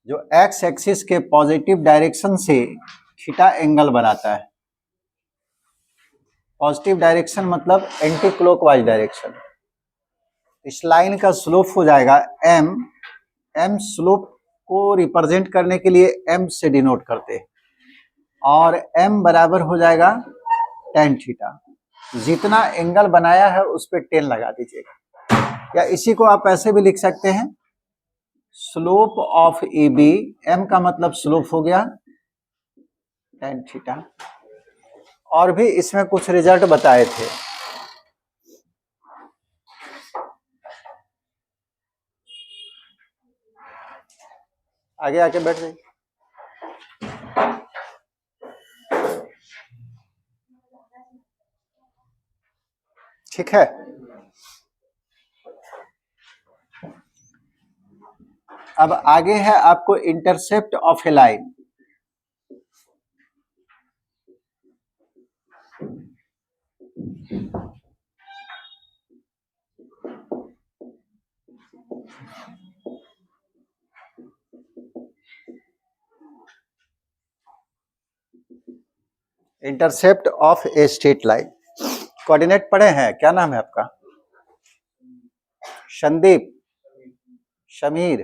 जो X axis के positive direction से थीटा एंगल बनाता है। पॉजिटिव डायरेक्शन मतलब एंटी क्लॉकवाइज डायरेक्शन। इस लाइन का स्लोप हो जाएगा एम। एम स्लोप को रिप्रेजेंट करने के लिए एम से डिनोट करते हैं और एम बराबर हो जाएगा tan थीटा। जितना एंगल बनाया है उस पर 10 लगा दीजिएगा, या इसी को आप ऐसे भी लिख सकते हैं slope of A B. M का मतलब स्लोप हो गया tan थीटा। और भी इसमें कुछ रिजल्ट बताए थे। आगे आके बैठ जाइए। ठीक है, अब आगे है आपको intercept of A line. Intercept of a straight line. Coordinate पढ़े हैं? क्या नाम है आपका? संदीप, शमीर।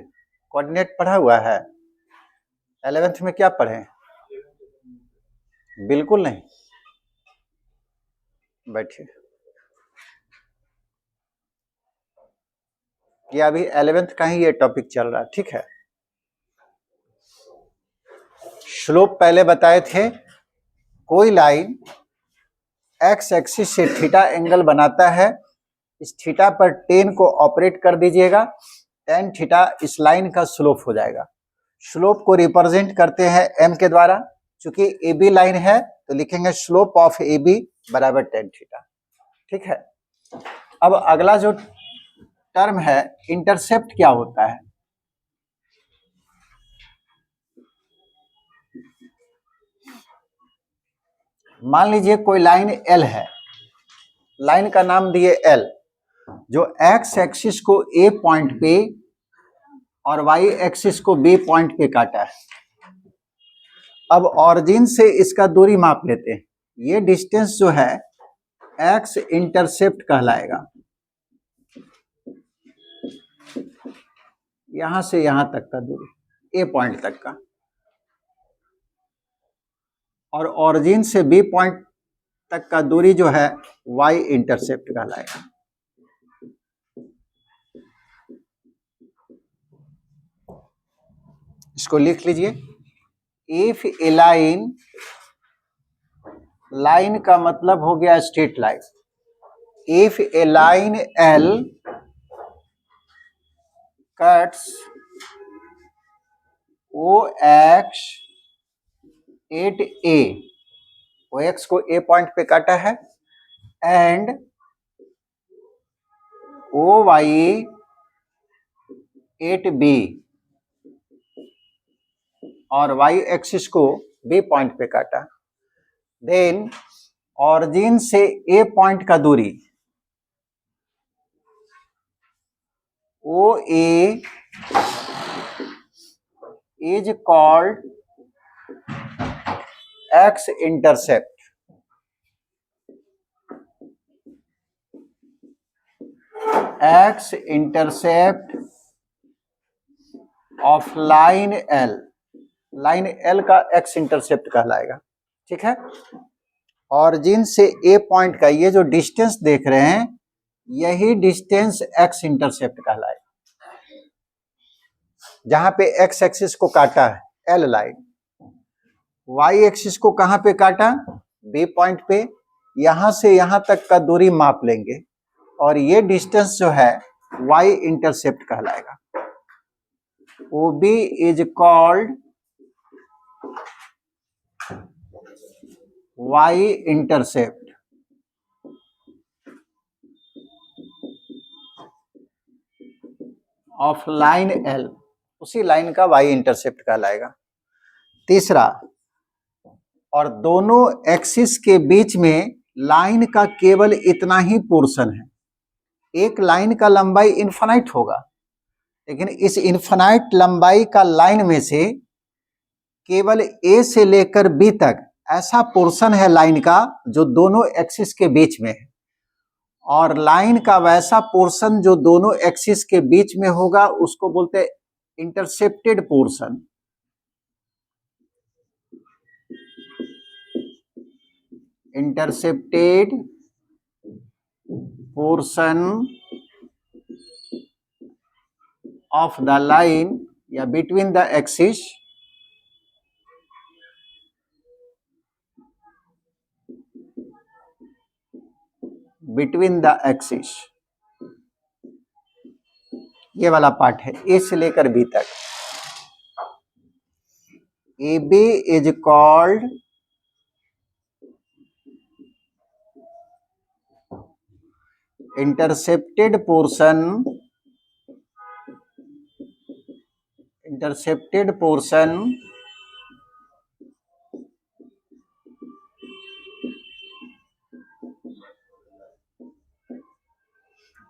कोऑर्डिनेट पढ़ा हुआ है? 11th में क्या पढ़े? बिल्कुल नहीं। बैठिए। ये अभी 11th का ही ये टॉपिक चल रहा है, ठीक है। स्लोप पहले बताए थे। कोई लाइन एक्स एक्सिस से थीटा एंगल बनाता है, इस थीटा पर 10 को ऑपरेट कर दीजिएगा, tan थीटा इस लाइन का स्लोप हो जाएगा। स्लोप को रिप्रेजेंट करते हैं m के द्वारा। चूंकि ए बी लाइन है तो लिखेंगे स्लोप ऑफ ए बी बराबर tan थीटा। ठीक है। अब अगला जो टर्म है इंटरसेप्ट क्या होता है? मान लीजिए कोई लाइन L है, लाइन का नाम दिए L, जो एक्स एक्सिस को A पॉइंट पे और Y एक्सिस को B पॉइंट पे काटा है। अब ऑरिजिन से इसका दूरी माप लेते हैं। ये डिस्टेंस जो है एक्स इंटरसेप्ट कहलाएगा। यहां से यहां तक का दूरी, A पॉइंट तक का, और ऑरिजिन से B पॉइंट तक का दूरी जो है Y इंटरसेप्ट कहलाएगा। इसको लिख लीजिए। इफ ए लाइन, लाइन का मतलब हो गया straight line. If a line L cuts OX at A, OX को A पॉइंट पे काटा है, एंड OY एट B, और Y एक्सिस को B पॉइंट पे काटा, देन ऑरिजिन से A पॉइंट का दूरी OA is called X intercept. X intercept of line L, line L का X इंटरसेप्ट कहलाएगा। ठीक है। ऑरिजिन से A पॉइंट का ये जो डिस्टेंस देख रहे हैं, यही डिस्टेंस X इंटरसेप्ट कहलाएगा। जहां पे X एक्सिस को काटा है L लाइन, Y एक्सिस को कहां पे काटा? B पॉइंट पे। यहां से यहां तक का दूरी माप लेंगे और ये डिस्टेंस जो है Y इंटरसेप्ट कहलाएगा। OB is called Y intercept. Of line L, उसी लाइन का Y इंटरसेप्ट कहलाएगा। तीसरा, और दोनों एक्सिस के बीच में लाइन का केवल इतना ही पोर्शन है। एक लाइन का लंबाई इनफाइनाइट होगा, लेकिन इस इन्फिनाइट लंबाई का लाइन में से केवल ए से लेकर बी तक ऐसा पोर्शन है लाइन का जो दोनों एक्सिस के बीच में है, और लाइन का वैसा पोर्शन जो दोनों एक्सिस के बीच में होगा उसको बोलते हैं intercepted portion. Intercepted portion of the line या बिटवीन द एक्सिस ये वाला पार्ट है ए से लेकर बी तक। A B is called intercepted portion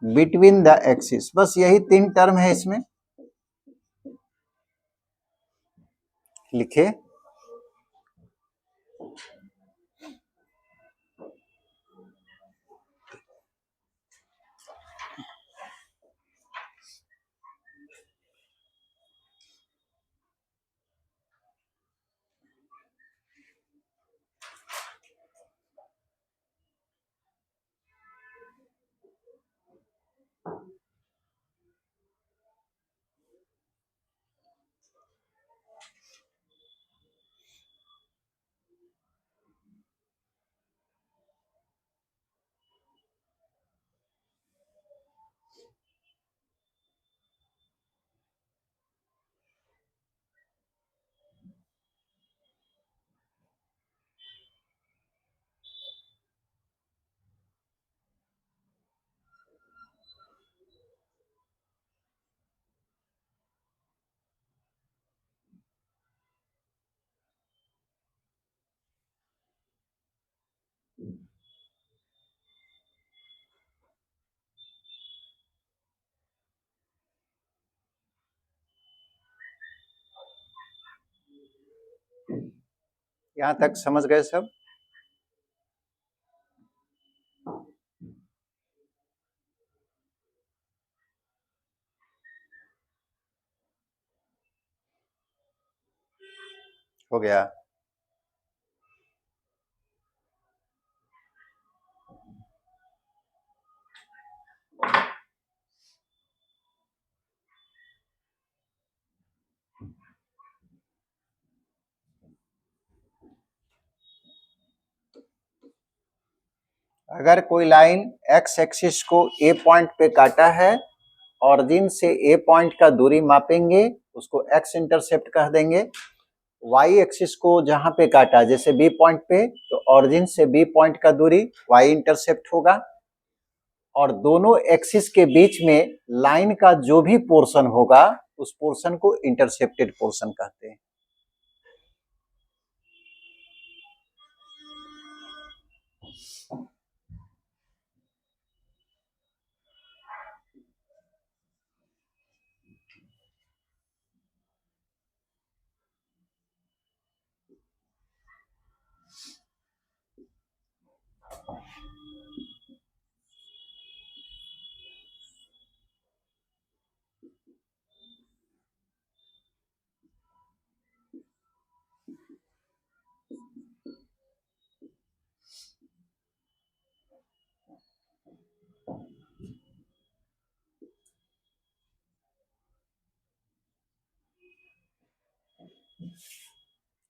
between the axis. बस यही 3 टर्म है इसमें, लिखे। यहां तक समझ गए सब? हो गया। अगर कोई लाइन एक्स एक्सिस को ए पॉइंट पे काटा है, ऑरिजिन से ए पॉइंट का दूरी मापेंगे, उसको एक्स इंटरसेप्ट कह देंगे। वाई एक्सिस को जहां पे काटा जैसे बी पॉइंट पे, तो ऑरिजिन से बी पॉइंट का दूरी वाई इंटरसेप्ट होगा। और दोनों एक्सिस के बीच में लाइन का जो भी पोर्शन होगा उस पोर्शन को इंटरसेप्टेड पोर्शन कहते हैं।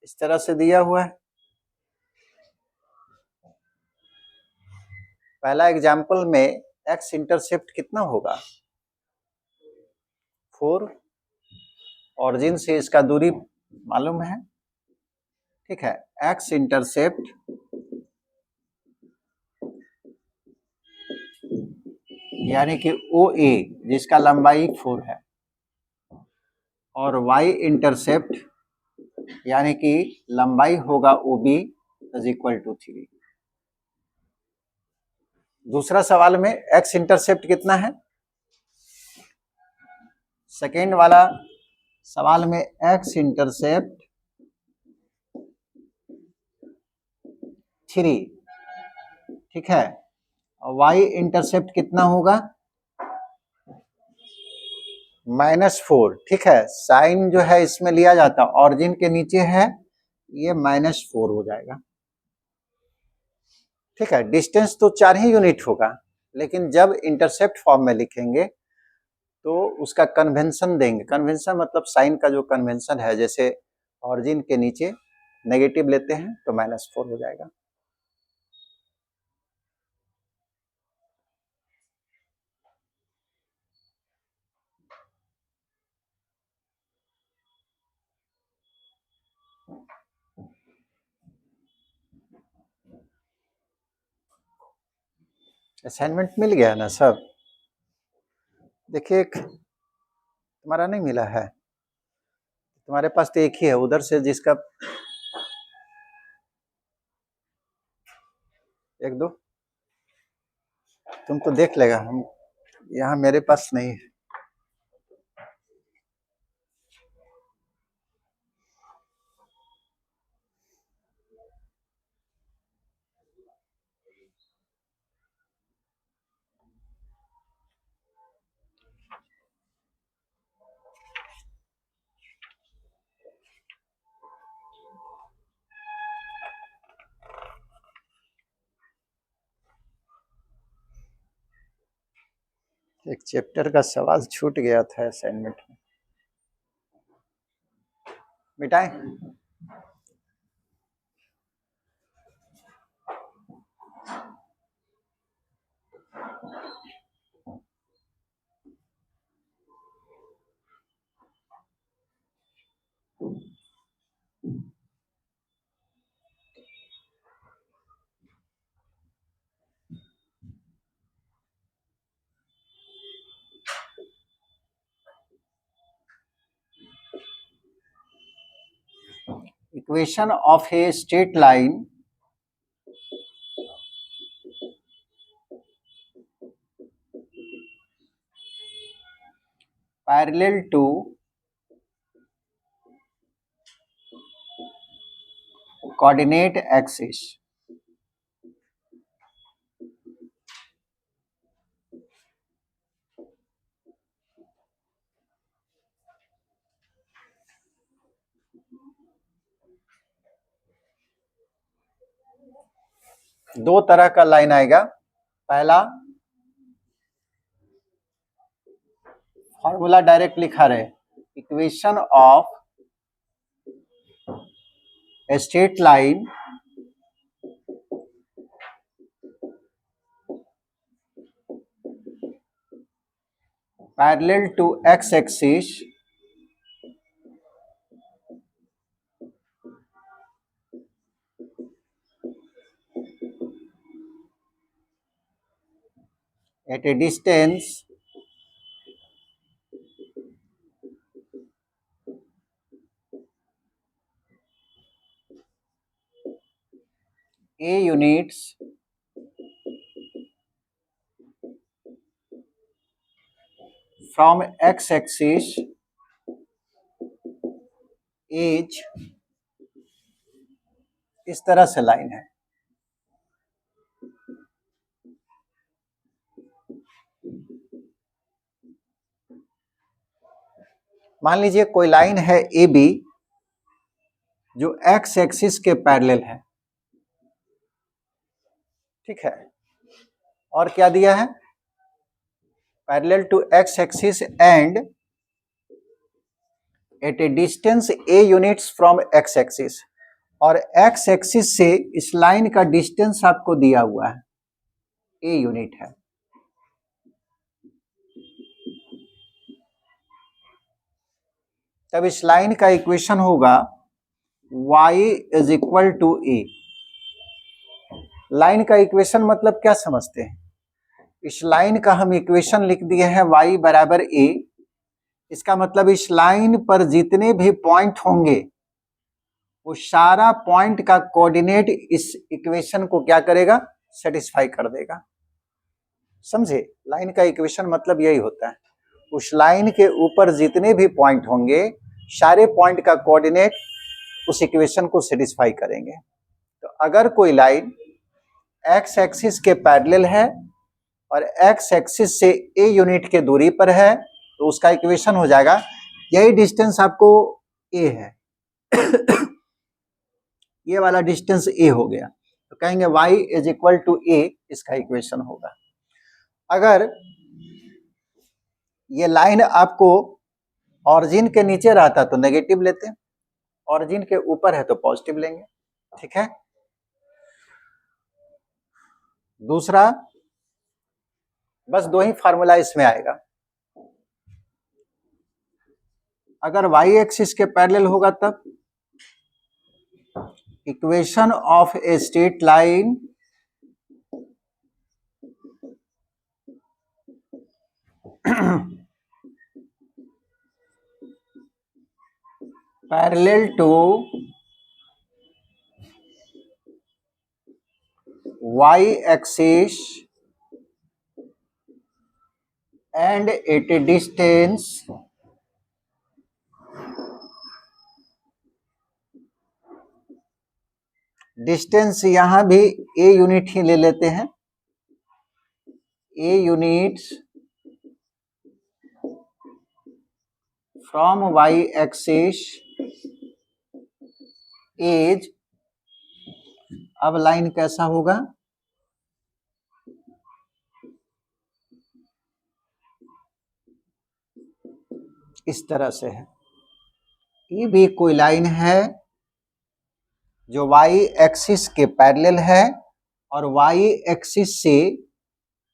इस तरह से दिया हुआ है। पहला एग्जाम्पल में एक्स इंटरसेप्ट कितना होगा? 4। ऑरिजिन से इसका दूरी मालूम है, ठीक है। एक्स इंटरसेप्ट यानी कि ओ ए जिसका लंबाई 4 है, और वाई इंटरसेप्ट यानी कि लंबाई होगा O B is equal to 3। दूसरा सवाल में एक्स इंटरसेप्ट कितना है? सेकेंड वाला सवाल में एक्स इंटरसेप्ट 3, ठीक है, और वाई इंटरसेप्ट कितना होगा -4, ठीक है। साइन जो है इसमें लिया जाता है, ऑरिजिन के नीचे है, ये -4 हो जाएगा, ठीक है। डिस्टेंस तो 4 ही यूनिट होगा, लेकिन जब इंटरसेप्ट फॉर्म में लिखेंगे तो उसका कन्वेंशन देंगे। कन्वेंशन मतलब साइन का जो कन्वेंशन है, जैसे ऑरिजिन के नीचे नेगेटिव लेते हैं तो -4 हो जाएगा। असाइनमेंट मिल गया ना सब? देखिए, तुम्हारा नहीं मिला है, तुम्हारे पास तो एक ही है, उधर से जिसका एक दो तुम तो देख लेगा, हम यहाँ मेरे पास नहीं है। एक चैप्टर का सवाल छूट गया था असाइनमेंट में, मिटाएं? Equation of a straight line parallel to coordinate axis. दो तरह का लाइन आएगा। पहला फॉर्मूला डायरेक्ट लिखा रहे, equation of a straight line parallel to X axis at a distance a units from x axis is, इस तरह से लाइन है। मान लीजिए कोई लाइन है ए बी जो एक्स एक्सिस के पैरेलल है, ठीक है, और क्या दिया है, parallel to X axis and at a distance A units from X axis, और एक्स एक्सिस से इस लाइन का डिस्टेंस आपको दिया हुआ है, ए यूनिट है। तब इस लाइन का इक्वेशन होगा y is equal to A. Line का इक्वेशन मतलब क्या समझते हैं? इस लाइन का हम इक्वेशन लिख दिए हैं y बराबर a। इसका मतलब इस लाइन पर जितने भी पॉइंट होंगे वो सारा पॉइंट का कोऑर्डिनेट इस इक्वेशन को क्या करेगा, सेटिस्फाई कर देगा। समझे? लाइन का इक्वेशन मतलब यही होता है। उस लाइन के ऊपर जितने भी पॉइंट होंगे सारे पॉइंट का कोऑर्डिनेट उस इक्वेशन को सेटिस्फाई करेंगे। तो अगर कोई लाइन एक्स एक्सिस के पैरेलल है और एक्स एक्सिस से ए यूनिट के दूरी पर है तो उसका इक्वेशन हो जाएगा, यही डिस्टेंस आपको ए है ये वाला डिस्टेंस ए हो गया तो कहेंगे y इज इक्वल टू ए, इसका इक्वेशन होगा। अगर ये लाइन आपको ऑरिजिन के नीचे रहता तो नेगेटिव लेते हैं, ऑरिजिन के ऊपर है तो पॉजिटिव लेंगे। ठीक है। दूसरा, बस दो ही फार्मूला इसमें आएगा। अगर y एक्सिस के पैरेलल होगा तब equation of a straight line parallel to y axis and at a distance यहां भी a यूनिट ही ले लेते हैं, a units from y axis is, अब लाइन कैसा होगा, इस तरह से है। ये भी कोई लाइन है जो y एक्सिस के पैरेलल है और y एक्सिस से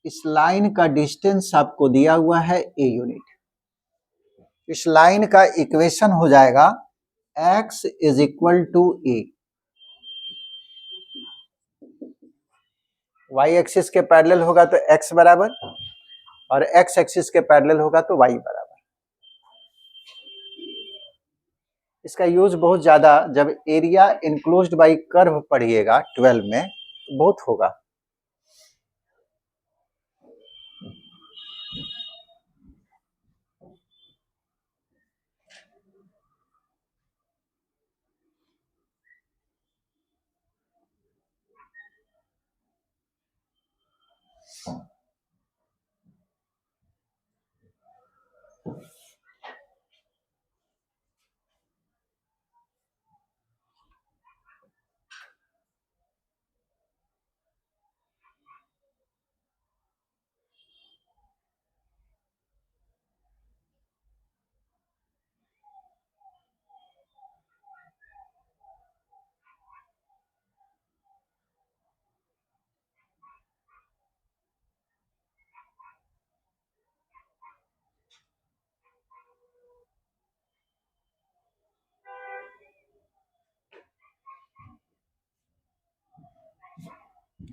इस लाइन का डिस्टेंस आपको दिया हुआ है a यूनिट। इस लाइन का इक्वेशन हो जाएगा x is equal to A. y axis के पैरेलल होगा तो x बराबर और x एक्सिस के पैरेलल होगा तो y बराबर। इसका यूज बहुत ज्यादा जब एरिया इनक्लोज्ड बाय कर्व पढ़िएगा 12 में तो बहुत होगा।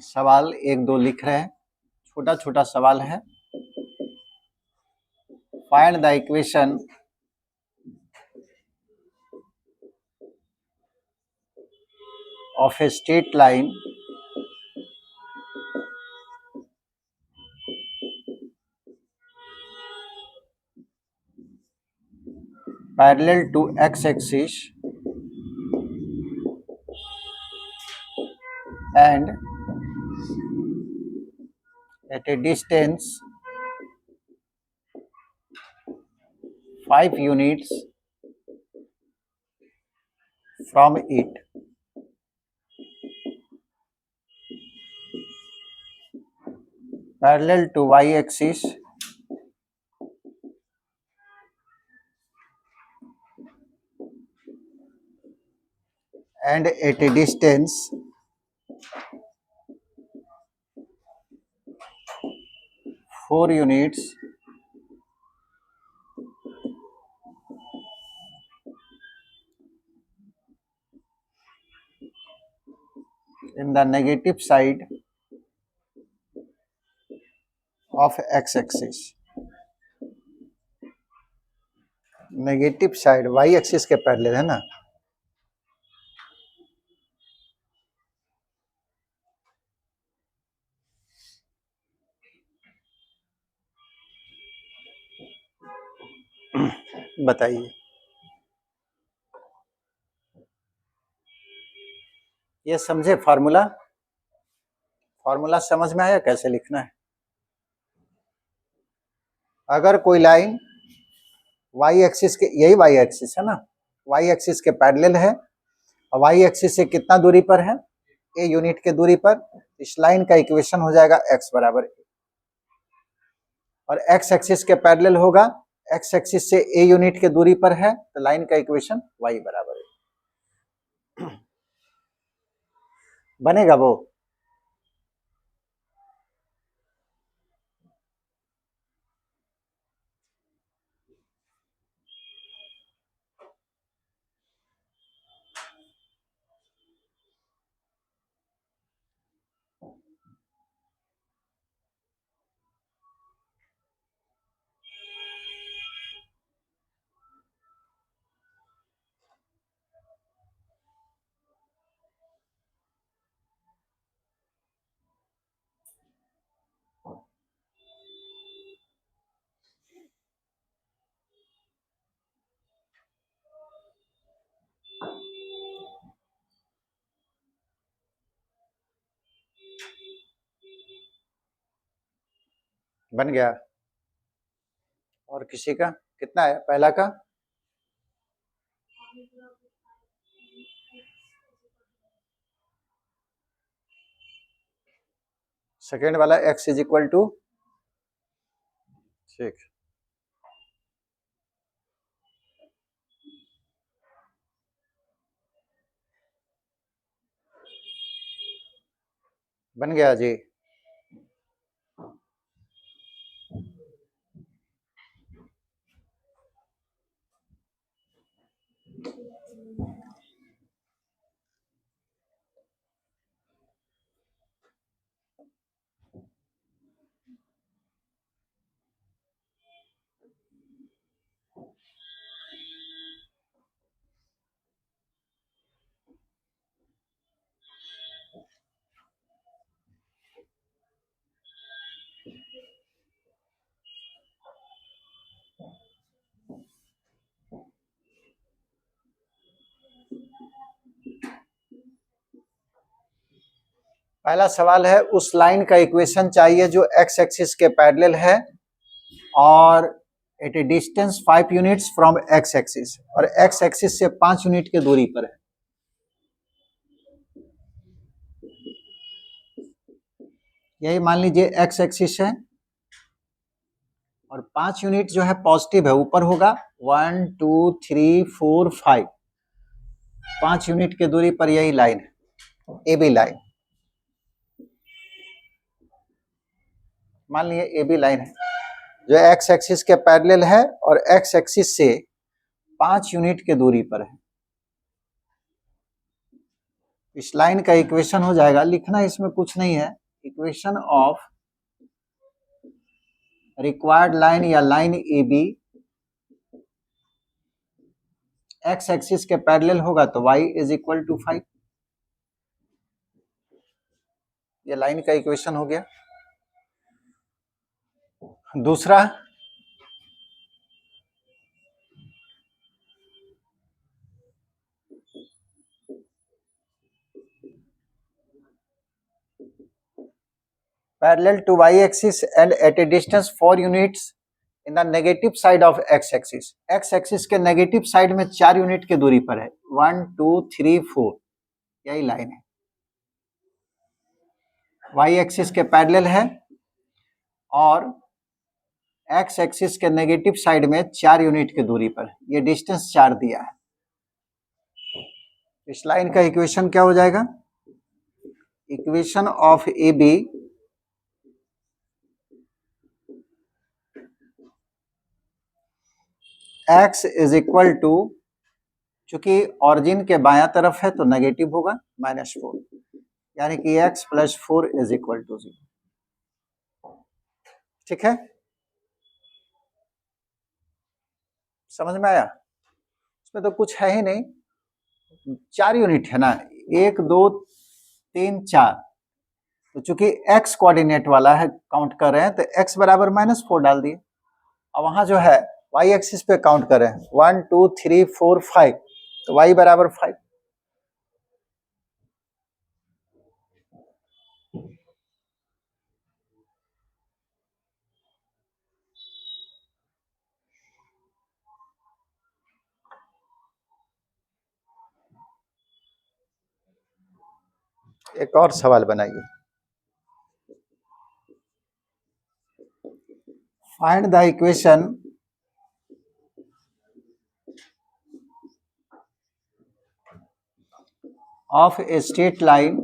सवाल एक दो लिख रहे हैं, छोटा छोटा सवाल है। Find the equation of a straight line parallel to x axis and at a distance 5 units from it, parallel to y axis and at a distance 4 units in the negative side of x axis। Negative side y axis के parallel है ना। बताइए, ये समझे formula? Formula समझ में आया कैसे लिखना है? अगर कोई लाइन वाई एक्सिस के, यही वाई एक्सिस है ना, वाई एक्सिस के पैरेलल है और वाई एक्सिस से कितना दूरी पर है? ए यूनिट के दूरी पर। इस लाइन का इक्वेशन हो जाएगा एक्स बराबर ए, और एक्स एक्सिस के पैरेलल होगा, एक्स एक्सिस से ए यूनिट के दूरी पर है तो लाइन का इक्वेशन वाई बराबर ए। बनेगा वो? बन गया? और किसी का कितना है पहला का? सेकेंड वाला x इज इक्वल टू, ठीक, बन गया जी। पहला सवाल है, उस लाइन का इक्वेशन चाहिए जो एक्स एक्सिस के पैरेलल है और at a distance 5 units from X axis, और एक्स एक्सिस से 5 यूनिट की दूरी पर है। यही मान लीजिए एक्स एक्सिस है और 5 यूनिट जो है पॉजिटिव है, ऊपर होगा 1 2 3 4 5, 5 यूनिट की दूरी पर यही लाइन है, ए बी लाइन। मान लीजिए ए बी लाइन है जो एक्स एक्सिस के पैरेलल है और एक्स एक्सिस से 5 यूनिट के दूरी पर है। इस लाइन का इक्वेशन हो जाएगा, लिखना इसमें कुछ नहीं है, इक्वेशन ऑफ रिक्वायर्ड लाइन या line A B X axis के पैरेलल होगा तो y इज इक्वल टू 5। ये लाइन का इक्वेशन हो गया। दूसरा, parallel to y axis and at a distance 4 units in the negative side of x axis, x axis के नेगेटिव साइड में 4 यूनिट की दूरी पर है, 1 2 3 4, यही लाइन है, y एक्सिस के पैरेलल है और x एक्सिस के नेगेटिव साइड में 4 यूनिट की दूरी पर है, ये डिस्टेंस 4 दिया है। इस लाइन का इक्वेशन क्या हो जाएगा? Equation of A B x is equal to, चूंकि ऑरिजिन के बायां तरफ है तो नेगेटिव होगा, -4, यानी कि x plus 4 is equal to 0। ठीक है, समझ में आया? इसमें तो कुछ है ही नहीं, 4 यूनिट है ना, 1 2 3 4, तो चूंकि x कोऑर्डिनेट वाला है, काउंट कर रहे हैं तो x बराबर -4 डाल दिए, और वहां जो है वाई एक्सिस पे काउंट करें 1 2 3 4 5, तो वाई बराबर 5। एक और सवाल बनाइए। Find the equation of a straight line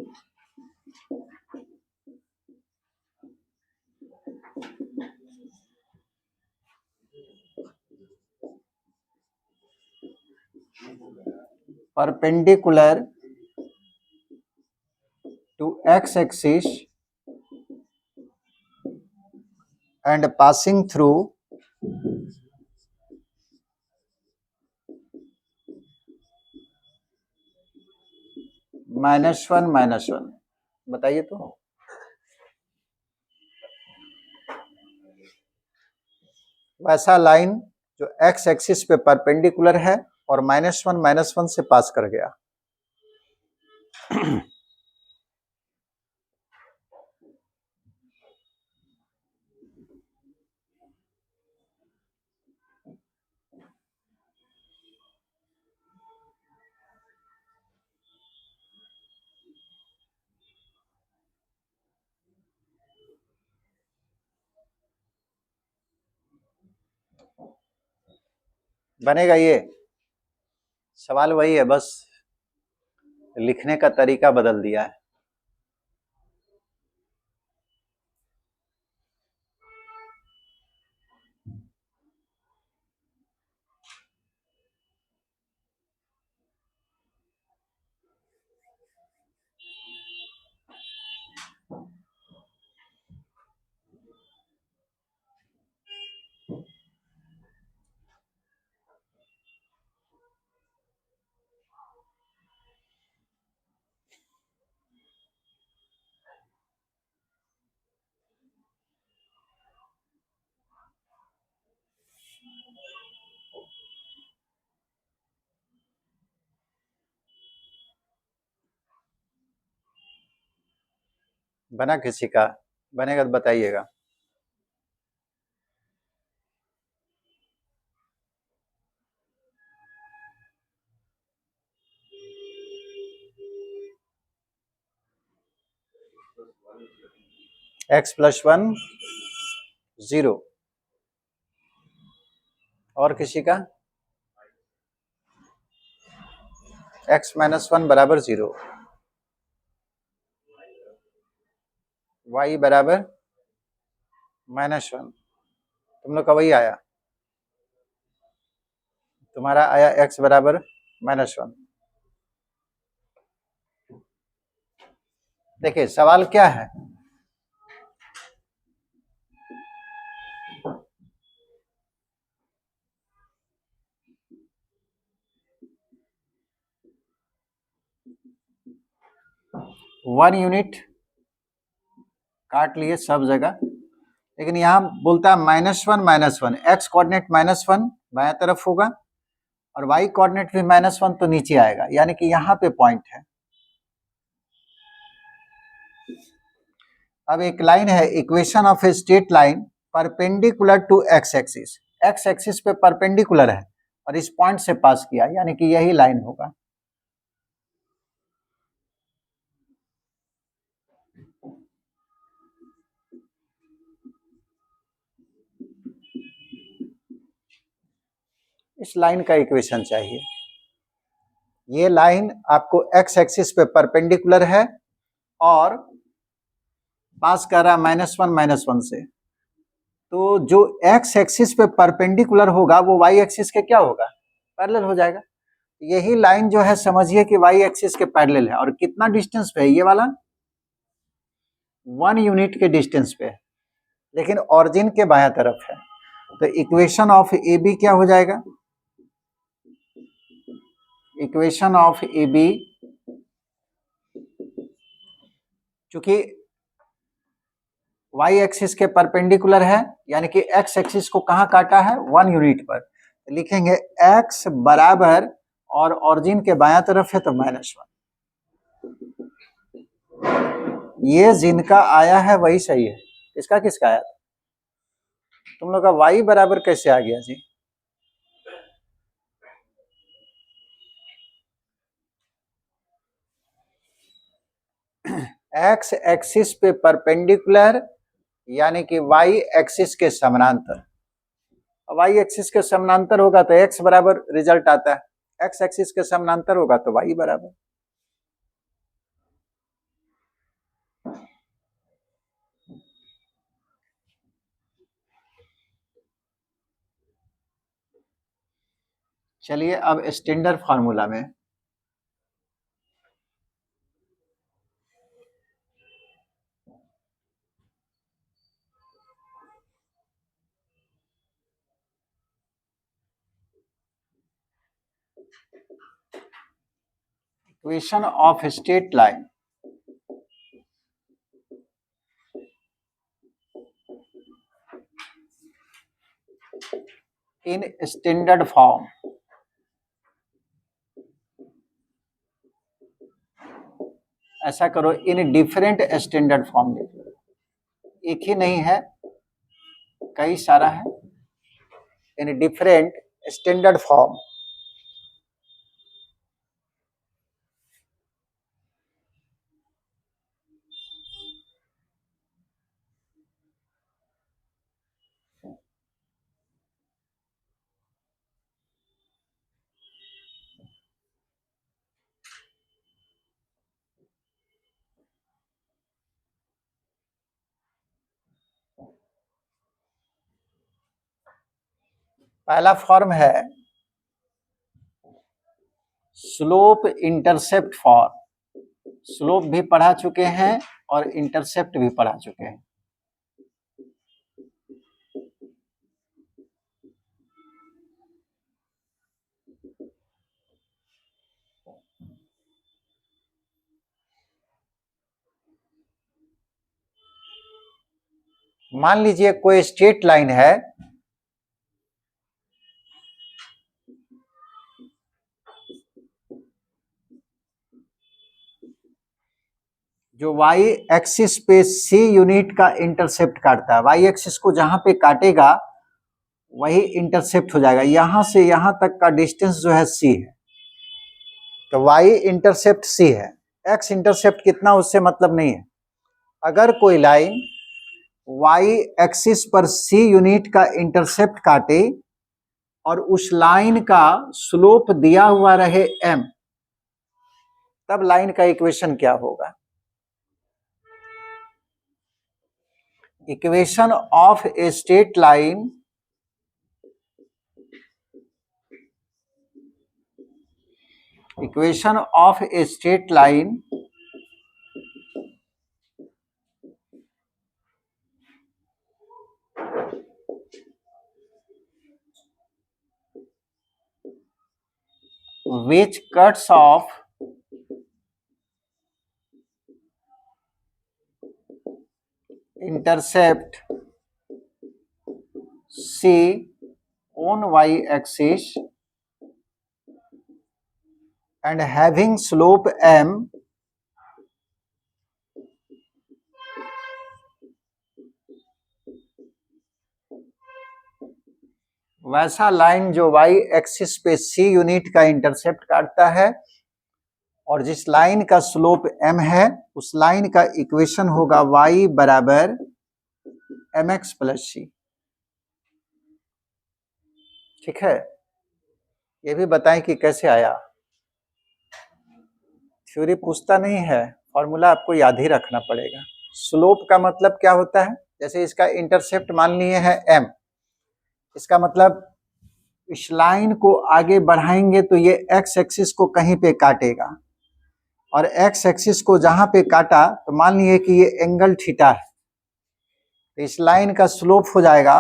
perpendicular to x-axis and passing through -1 बताइए तो। वैसा लाइन जो एक्स एक्सिस पे परपेंडिकुलर है और -1 से पास कर गया। बनेगा ये सवाल वही है, बस लिखने का तरीका बदल दिया है। बना किसी का? बनेगा तो बताइएगा। x + 1 0। और किसी का? x - 1 बराबर 0, y बराबर -1। तुम लोग का वही आया, तुम्हारा आया x बराबर -1। देखिए सवाल क्या है, वन यूनिट काट लिए सब जगह, लेकिन यहाँ बोलता है -1 एक्स कोऑर्डिनेट -1 बाएं तरफ होगा और वाई कोऑर्डिनेट भी -1 तो नीचे आएगा, यानी कि यहाँ पे पॉइंट है। अब एक लाइन है, equation of a straight line perpendicular to X axis, X axis पे परपेंडिकुलर है और इस पॉइंट से पास किया, यानी कि यही लाइन होगा। इस लाइन का इक्वेशन चाहिए। ये लाइन आपको एक्स एक्सिस पे परपेंडिकुलर है और पास कर रहा है -1 से, तो जो एक्स एक्सिस पे परपेंडिकुलर होगा वो वाई एक्सिस के क्या होगा, पैरेलल हो जाएगा। यही लाइन जो है समझिए कि वाई एक्सिस के पैरेलल है और कितना डिस्टेंस पे है, ये वाला 1 यूनिट के डिस्टेंस पे है, लेकिन ऑरिजिन के बाएं तरफ है। तो इक्वेशन ऑफ ए बी क्या हो जाएगा, इक्वेशन ऑफ ए बी, चूंकि वाई एक्सिस के परपेंडिकुलर है, यानी कि एक्स एक्सिस को कहाँ काटा है, 1 यूनिट पर। तो लिखेंगे एक्स बराबर, और ऑरिजिन के बायां तरफ है तो -1। ये जिनका आया है वही सही है। इसका किसका आया था? तुम लोग का वाई बराबर कैसे आ गया जी? एक्स एक्सिस पे परपेंडिकुलर, यानी कि वाई एक्सिस के समानांतर। वाई एक्सिस के समानांतर होगा तो एक्स बराबर रिजल्ट आता है, एक्स एक्सिस के समानांतर होगा तो वाई बराबर। चलिए अब स्टैंडर्ड फार्मूला में equation of straight line in standard form. ऐसा करो, इन डिफरेंट स्टैंडर्ड फॉर्म लिख लो। एक ही नहीं है, कई सारा है। In different standard form. पहला फॉर्म है स्लोप इंटरसेप्ट फॉर्म। स्लोप भी पढ़ा चुके हैं और इंटरसेप्ट भी पढ़ा चुके हैं। मान लीजिए कोई स्ट्रेट लाइन है, जो वाई एक्सिस पे सी यूनिट का इंटरसेप्ट काटता है। वाई एक्सिस को जहां पे काटेगा वही इंटरसेप्ट हो जाएगा। यहां से यहां तक का डिस्टेंस जो है सी है, तो वाई इंटरसेप्ट सी है। एक्स इंटरसेप्ट कितना उससे मतलब नहीं है। अगर कोई लाइन वाई एक्सिस पर सी यूनिट का इंटरसेप्ट काटे और उस लाइन का स्लोप दिया हुआ रहे m, तब लाइन का इक्वेशन क्या होगा? Equation of a straight line which cuts off intercept C on y-axis and having slope m वैसा लाइन जो y एक्सिस पे C यूनिट का इंटरसेप्ट काटता है और जिस लाइन का स्लोप m है, उस लाइन का इक्वेशन होगा y बराबर mx प्लस c। ठीक है, ये भी बताएं कि कैसे आया। थ्योरी पूछता नहीं है, फॉर्मूला आपको याद ही रखना पड़ेगा। स्लोप का मतलब क्या होता है? जैसे इसका इंटरसेप्ट मान लिए है m, इसका मतलब इस लाइन को आगे बढ़ाएंगे तो ये x एक्सिस को कहीं पे काटेगा, और x एक्सिस को जहां पे काटा तो मान लिए कि ये एंगल थीटा है, तो इस लाइन का स्लोप हो जाएगा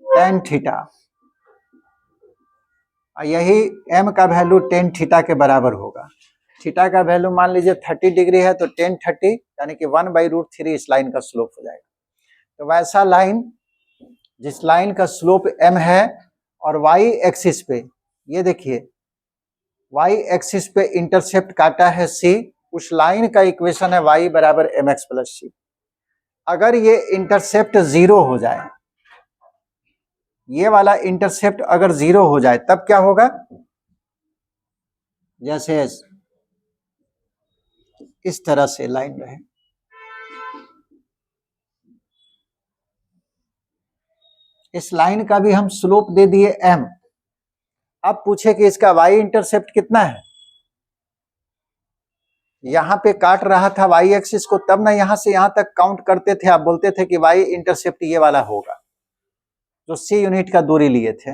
tan थीटा। यही m का वैल्यू tan थीटा के बराबर होगा। थीटा का वैल्यू मान लीजिए 30 डिग्री है तो tan 30 यानी कि 1/√3 इस लाइन का स्लोप हो जाएगा। तो वैसा लाइन जिस लाइन का स्लोप m है और y एक्सिस पे, ये देखिए y एक्सिस पे इंटरसेप्ट काटा है c, उस लाइन का इक्वेशन है y बराबर mx प्लस c। अगर ये इंटरसेप्ट जीरो हो जाए, ये वाला इंटरसेप्ट अगर जीरो हो जाए तब क्या होगा? जैसे इस तरह से लाइन रहे, इस लाइन का भी हम स्लोप दे दिए m। अब पूछे कि इसका y इंटरसेप्ट कितना है। यहां पे काट रहा था y एक्सिस को, तब ना यहां से यहां तक काउंट करते थे, आप बोलते थे कि y इंटरसेप्ट ये वाला होगा जो c यूनिट का दूरी लिए थे।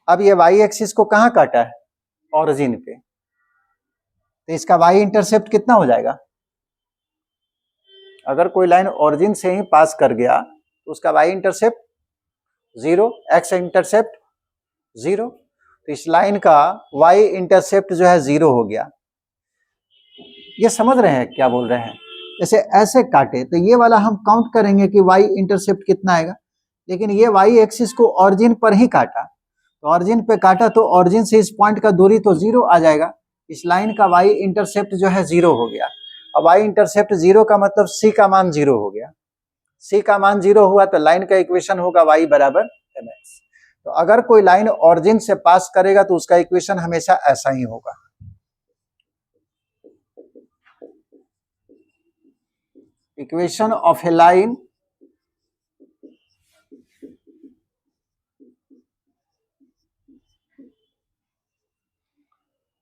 अब ये y एक्सिस को कहां काटा है? ऑरिजिन पे। तो इसका y इंटरसेप्ट कितना हो जाएगा? अगर कोई लाइन ऑरिजिन से ही पास कर गया तो उसका y intercept zero, x intercept zero. तो इस लाइन का y इंटरसेप्ट जो है जीरो हो गया। ये समझ रहे हैं क्या बोल रहे हैं? जैसे ऐसे काटे तो ये वाला हम काउंट करेंगे कि y इंटरसेप्ट कितना आएगा, लेकिन ये y एक्सिस को ऑरिजिन पर ही काटा, तो ऑरिजिन पे काटा तो ऑरिजिन से इस पॉइंट का दूरी तो जीरो आ जाएगा। इस लाइन का y इंटरसेप्ट जो है जीरो हो गया। अब y इंटरसेप्ट जीरो का मतलब c का मान जीरो हो गया। c का मान जीरो हुआ तो लाइन का इक्वेशन होगा y बराबर mx। तो अगर कोई लाइन ऑरिजिन से पास करेगा तो उसका इक्वेशन हमेशा ऐसा ही होगा। Equation of A line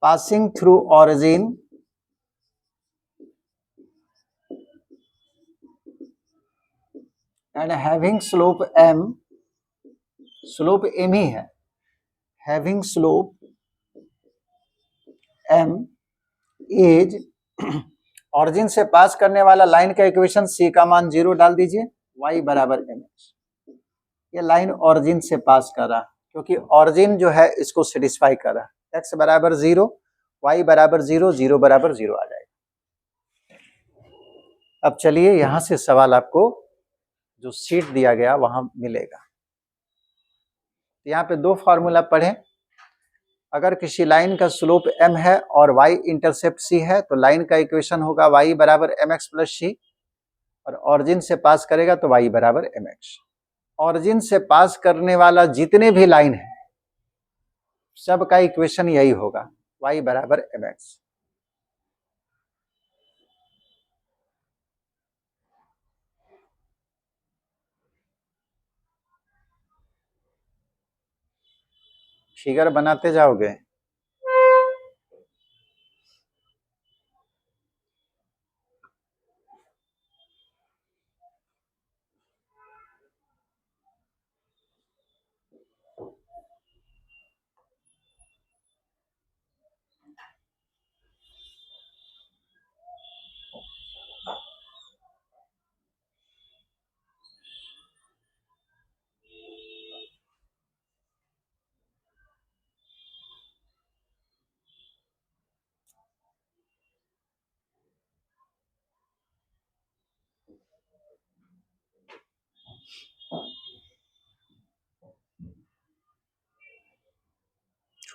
passing through origin and having slope m, slope m ही है, having slope m is origin से पास करने वाला लाइन का इक्वेशन c का मान जीरो डाल दीजिए, y बराबर mx। ये लाइन ऑरिजिन से पास कर रहा क्योंकि ऑरिजिन जो है इसको सेटिस्फाई कर रहा है। x बराबर जीरो, y बराबर जीरो, जीरो बराबर जीरो आ जाएगा। अब चलिए यहां से सवाल आपको जो शीट दिया गया वहां मिलेगा। यहाँ पे दो फॉर्मूला पढ़ें। अगर किसी लाइन का स्लोप m है और y इंटरसेप्ट c है तो लाइन का इक्वेशन होगा y बराबर mx प्लस c, और ऑरिजिन से पास करेगा तो y बराबर mx। ऑरिजिन से पास करने वाला जितने भी लाइन है सबका इक्वेशन यही होगा, y बराबर mx। फिगर बनाते जाओगे।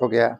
हो गया।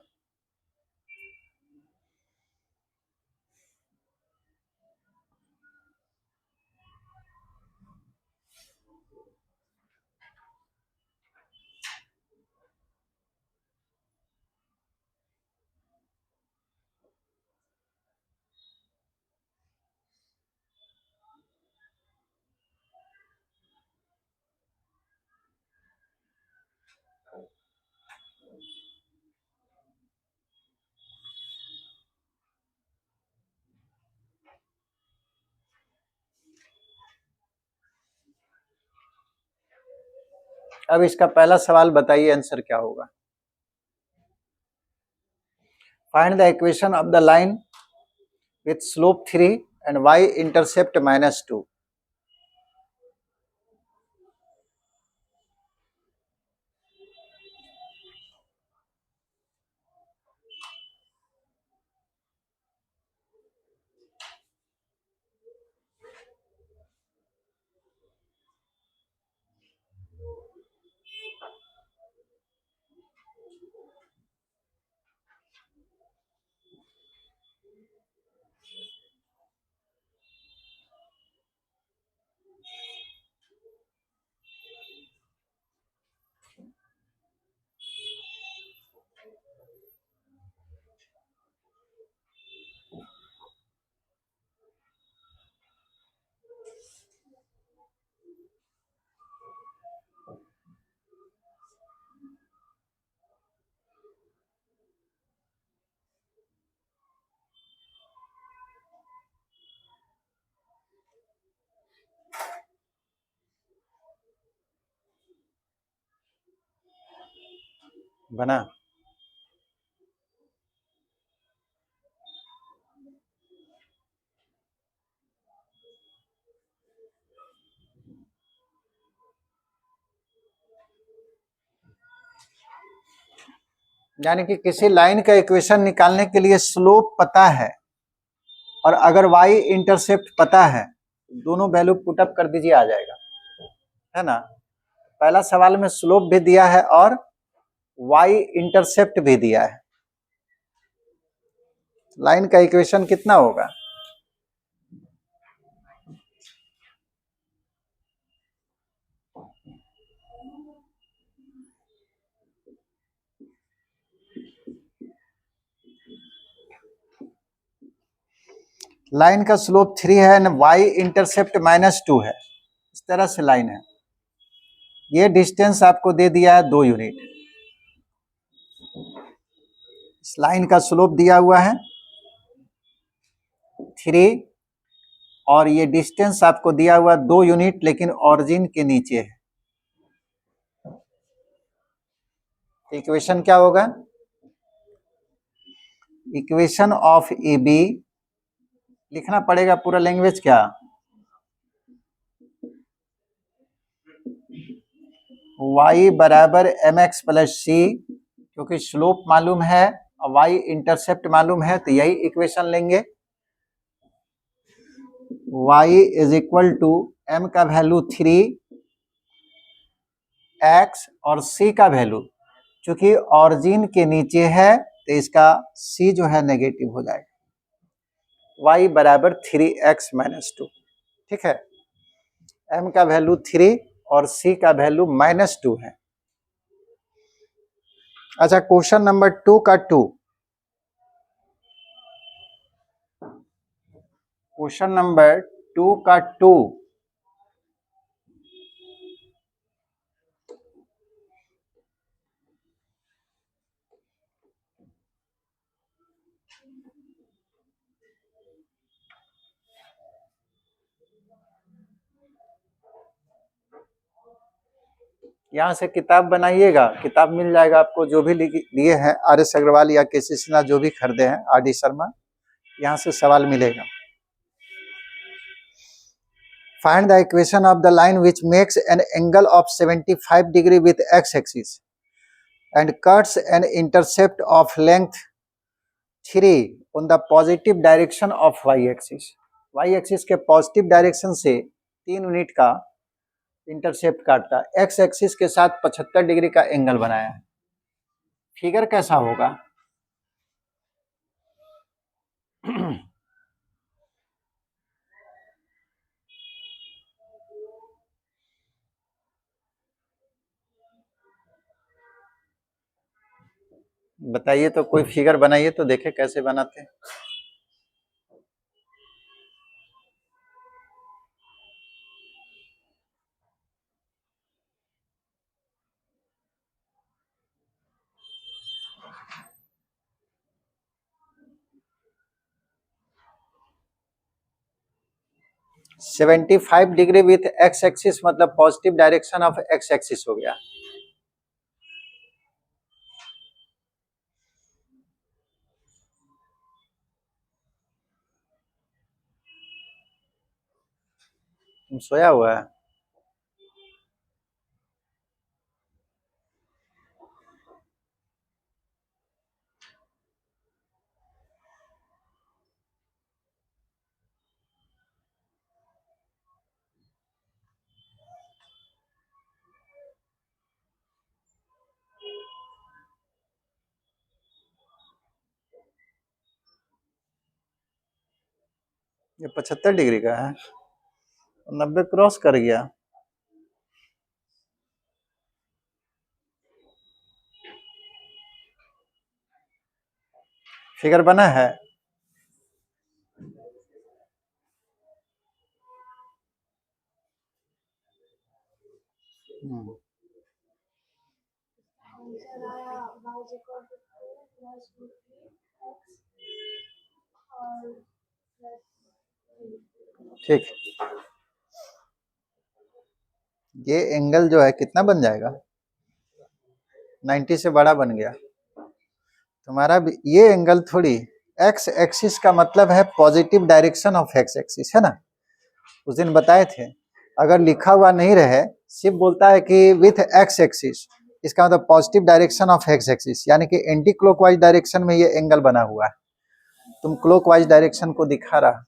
अब इसका पहला सवाल बताइए आंसर क्या होगा। Find the equation of the line with slope 3 and y intercept -2। बना। यानी कि किसी लाइन का इक्वेशन निकालने के लिए स्लोप पता है और अगर वाई इंटरसेप्ट पता है, दोनों वैल्यू पुटअप कर दीजिए, आ जाएगा, है ना। पहला सवाल में स्लोप भी दिया है और वाई इंटरसेप्ट भी दिया है। लाइन का इक्वेशन कितना होगा? लाइन का स्लोप 3 है, वाई इंटरसेप्ट -2 है, इस तरह से लाइन है। ये डिस्टेंस आपको दे दिया है 2 यूनिट। इस लाइन का स्लोप दिया हुआ है 3 और ये डिस्टेंस आपको दिया हुआ 2 यूनिट, लेकिन ऑरिजिन के नीचे है। इक्वेशन क्या होगा? इक्वेशन ऑफ ए बी लिखना पड़ेगा, पूरा लैंग्वेज क्या, y बराबर mx प्लस सी, क्योंकि स्लोप मालूम है और y इंटरसेप्ट मालूम है, तो यही इक्वेशन लेंगे। y is equal to m का वैल्यू 3, x और c का वैल्यू, चूंकि ऑरिजिन के नीचे है तो इसका c जो है नेगेटिव हो जाएगा। y बराबर 3x - 2, ठीक है। m का वैल्यू 3 और c का वैल्यू -2 है। अच्छा, क्वेश्चन नंबर 2 का 2, क्वेश्चन नंबर 2 का 2, यहाँ से किताब बनाइएगा, किताब मिल जाएगा आपको, जो भी लिए हैं आर.एस. अग्रवाल या के.सी. सिन्हा, जो भी खरीदे हैं, आर.डी. शर्मा, यहाँ से सवाल मिलेगा। Find the equation of the line which makes an angle of 75 degree with X axis and cuts an intercept of length 3 on the positive direction of Y axis. Y axis के positive direction से 3 unit का intercept काटता है, x axis के साथ 75 degree का angle बनाया है। फिगर कैसा होगा? बताइए तो, कोई फिगर बनाइए तो देखे कैसे बनाते हैं। Seventy 75 degree with X axis मतलब positive direction of X axis हो गया। तुम सोया हुआ है? ये 75 डिग्री का है, 90 क्रॉस कर गया। फिगर बना है? ठीक, ये एंगल जो है कितना बन जाएगा? 90 से बड़ा बन गया। तुम्हारा भी ये एंगल थोड़ी, एक्स एक्सिस का मतलब है positive direction of X axis, है ना, उस दिन बताए थे। अगर लिखा हुआ नहीं रहे, सिर्फ बोलता है कि विथ एक्स एक्सिस, इसका मतलब positive direction of X axis, यानी कि एंटी क्लॉकवाइज डायरेक्शन में ये एंगल बना हुआ है। तुम क्लॉकवाइज डायरेक्शन को दिखा रहा।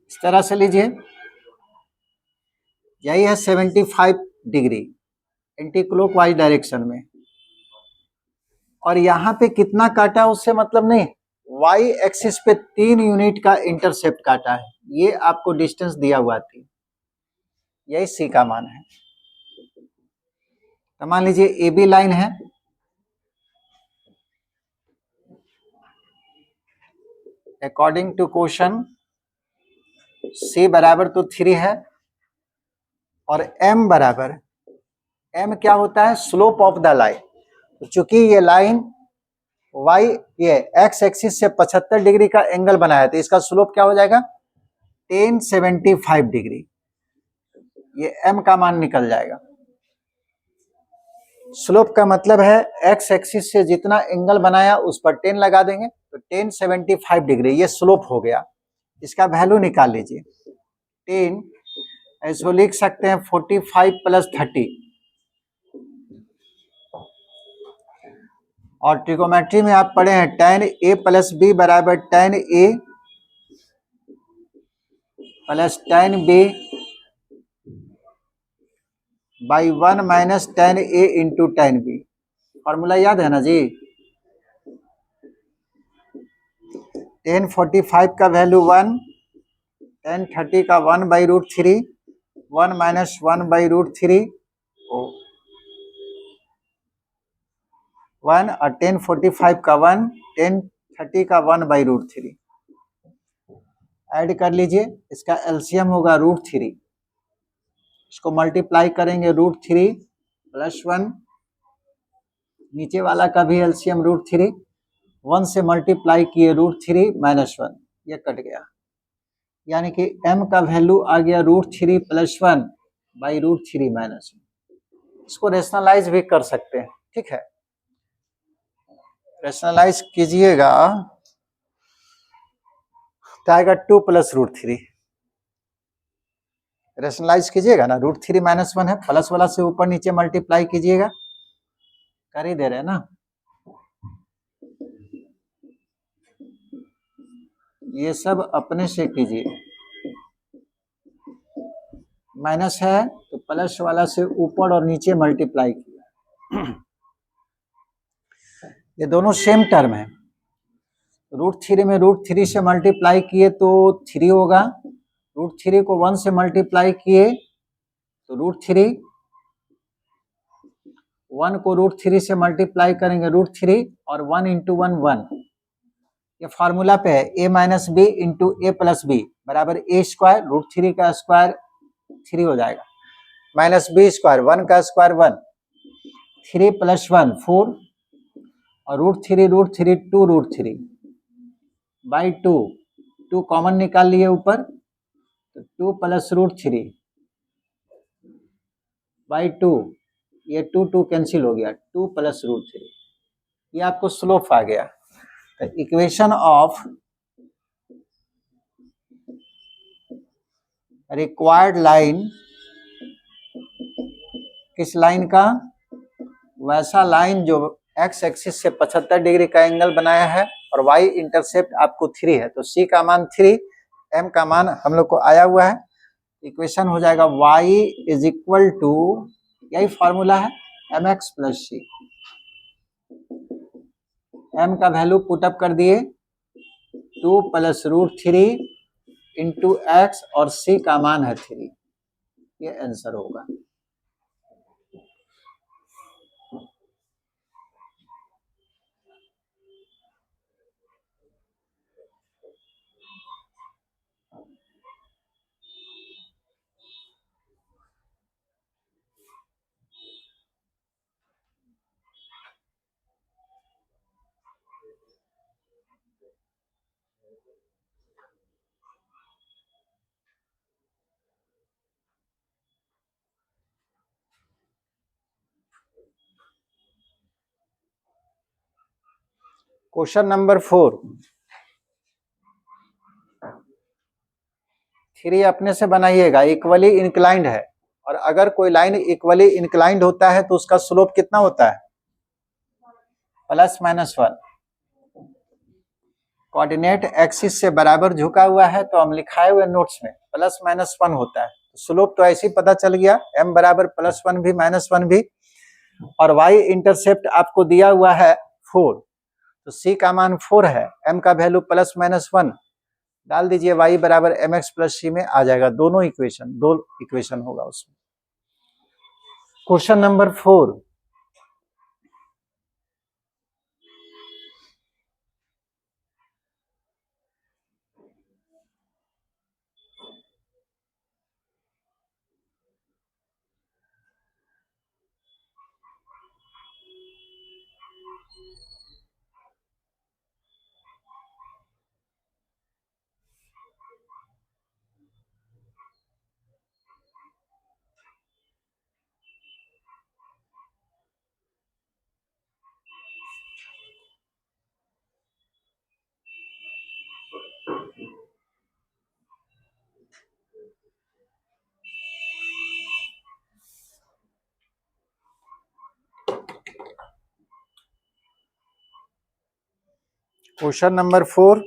इस तरह से लीजिए, यही है 75 डिग्री एंटी क्लॉकवाइज डायरेक्शन में, और यहाँ पे कितना काटा उससे मतलब नहीं, वाई एक्सिस पे 3 यूनिट का इंटरसेप्ट काटा है, ये आपको डिस्टेंस दिया हुआ थी, यही सी का मान है। तो मान लीजिए ए बी लाइन है, अकॉर्डिंग टू क्वेश्चन सी बराबर तो 3 है, और एम बराबर, एम क्या होता है, स्लोप ऑफ द लाइन। तो चूंकि ये लाइन वाई ये एक्स एक्सिस से 75 डिग्री का एंगल बनाया, तो इसका स्लोप क्या हो जाएगा, 1075 डिग्री, ये एम का मान निकल जाएगा। स्लोप का मतलब है एक्स एक्सिस से जितना एंगल बनाया उस पर 10 लगा देंगे, तो 1075 डिग्री ये स्लोप हो गया। इसका वैल्यू निकाल लीजिए, 10 ऐसे लिख सकते हैं 45 प्लस 30, और ट्रिगोमेट्री में आप पढ़े हैं tan a प्लस बी बराबर tan a plus tan b by 1 minus tan a into tan b। Formula याद है ना जी। tan 45 का वैल्यू 1, tan 30 का 1 by root 3, 1 minus 1 by root 3 1, और tan 45 का 1, tan 30 का 1 बाई रूट 3 ऐड कर लीजिए, इसका एलसीएम होगा रूट 3, इसको मल्टीप्लाई करेंगे रूट 3 प्लस 1, नीचे वाला का भी एलसीएम रूट 3, 1 से मल्टीप्लाई किए रूट 3 माइनस 1, ये कट गया, यानी कि m का वैल्यू आ गया root 3 plus 1 by root 3 minus 1। इसको रेशनलाइज भी कर सकते हैं, ठीक है, रेशनलाइज कीजिएगा तो आएगा 2 प्लस रूट 3, रेशनलाइज कीजिएगा ना, रूट 3 माइनस 1 है, प्लस वाला से ऊपर नीचे मल्टीप्लाई कीजिएगा, कर ही दे रहे हैं ना, ये सब अपने से कीजिए, माइनस है तो प्लस वाला से ऊपर और नीचे मल्टीप्लाई किया, ये दोनों सेम टर्म है, रूट 3 में रूट 3 से मल्टीप्लाई किए तो 3 होगा, रूट 3 को 1 से मल्टीप्लाई किए तो रूट 3, 1 को रूट 3 से मल्टीप्लाई करेंगे रूट 3, और 1 इंटू 1 1, ये फार्मूला पे है a minus B into A plus B बराबर ए स्क्वायर, रूट 3 का स्क्वायर 3 हो जाएगा, माइनस बी स्क्वायर 1 का स्क्वायर 1, 3 प्लस 1 4, और रूट 3 2 रूट 3 बाई 2, 2 कॉमन निकाल लिए ऊपर, तो 2 प्लस रूट 3 बाई 2, ये 2 2 कैंसिल हो गया, 2 प्लस रूट 3, ये आपको स्लोप आ गया। तो इक्वेशन ऑफ रिक्वायर्ड लाइन, किस लाइन का, वैसा लाइन जो एक्स एक्सिस से 75 डिग्री का एंगल बनाया है, और वाई इंटरसेप्ट आपको 3 है, तो सी का मान 3, एम का मान हम लोग को आया हुआ है, इक्वेशन हो जाएगा y इज इक्वल टू, यही फॉर्मूला है, एम एक्स प्लस सी, एम का वैल्यू पुटअप कर दिए 2 प्लस रूट 3 इंटू एक्स, और सी का मान है 3, ये आंसर होगा। क्वेश्चन नंबर 4, 3 अपने से बनाइएगा। इक्वली इंक्लाइंड है, और अगर कोई लाइन इक्वली इंक्लाइंड होता है तो उसका स्लोप कितना होता है? +-1। कोऑर्डिनेट एक्सिस से बराबर झुका हुआ है तो हम लिखाए हुए नोट्स में +-1 होता है। तो स्लोप तो ऐसे ही पता चल गया, m बराबर +1 भी -1 भी, और y इंटरसेप्ट आपको दिया हुआ है 4, तो c का मान 4 है, m का वैल्यू +-1 डाल दीजिए, y बराबर mx + c में आ जाएगा। दोनों इक्वेशन, 2 इक्वेशन होगा उसमें। Question number 4, question number 4,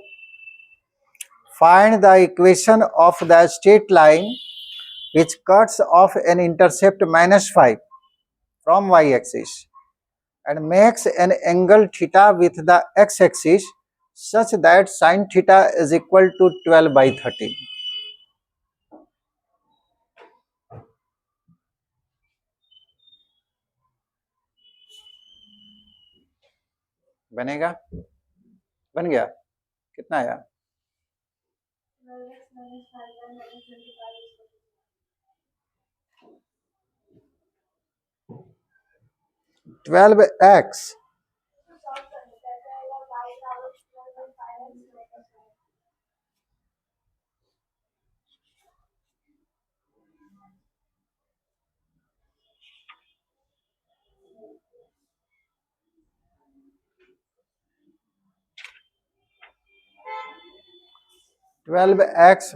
find the equation of the straight line which cuts off an intercept -5 from y-axis and makes an angle theta with the x-axis such that sin theta is equal to 12/13। बनेगा? बन गया? कितना आया? 12x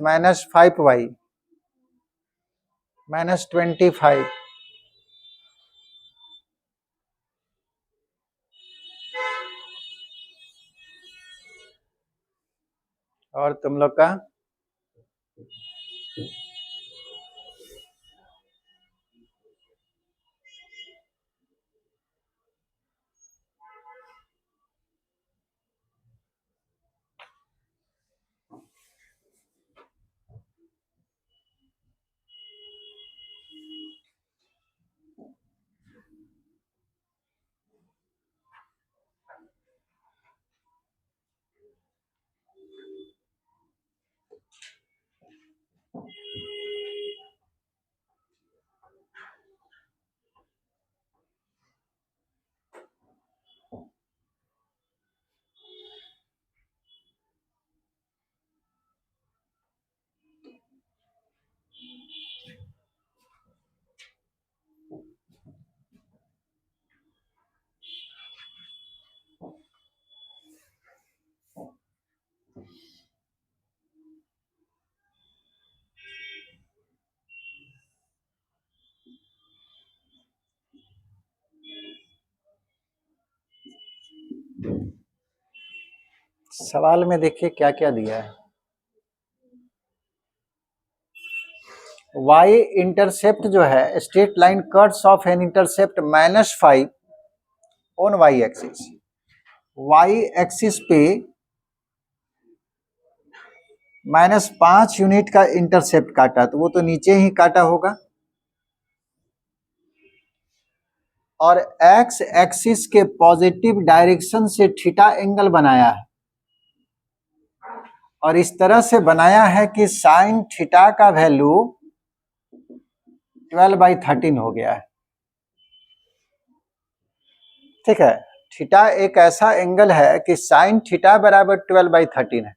-5y -25 और तुम लोग का सवाल में देखिए क्या क्या दिया है। y इंटरसेप्ट जो है, straight line cuts off an intercept -5 on y axis. y axis पे -5 यूनिट का इंटरसेप्ट काटा, तो वो तो नीचे ही काटा होगा, और x एक्सिस के पॉजिटिव डायरेक्शन से थीटा एंगल बनाया है, और इस तरह से बनाया है कि साइन थीटा का वैल्यू 12/13 हो गया है। ठीक है, थीटा एक ऐसा एंगल है कि साइन थीटा बराबर 12/13 है,